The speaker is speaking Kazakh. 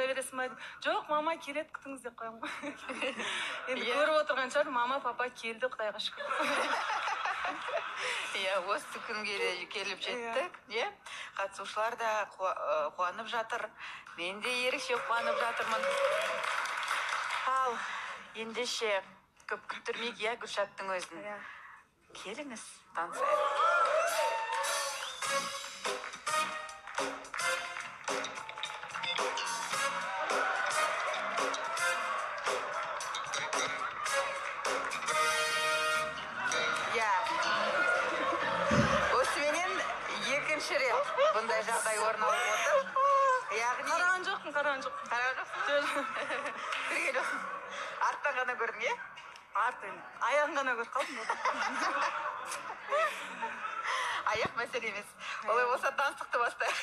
бересің ба? Жоқ, мама келеді, күтіңіз деп қоямын ғой. Енді көріп отырған шығар, мама, папа келді, Құдайға шүкір. Осы күнге келіп жеттік. Қатысушылар да қуанып жатыр. Мен де ерекше қуанып жатырмын. Ал, ендеше көп күттірмейік, Гүлшаттың өзін. Келіңіз, танысайық. Осыменен екінші рет бұндай жағдай орын алып отыр. Қараған жоқпын. Қараған жоқсың? Бірге жоқсың. Арттан ғана көрдің, Арттан. Аяғын ғана көріп қалдым. Аяқ мәселе емес. Олай болса таныстықты бастайық.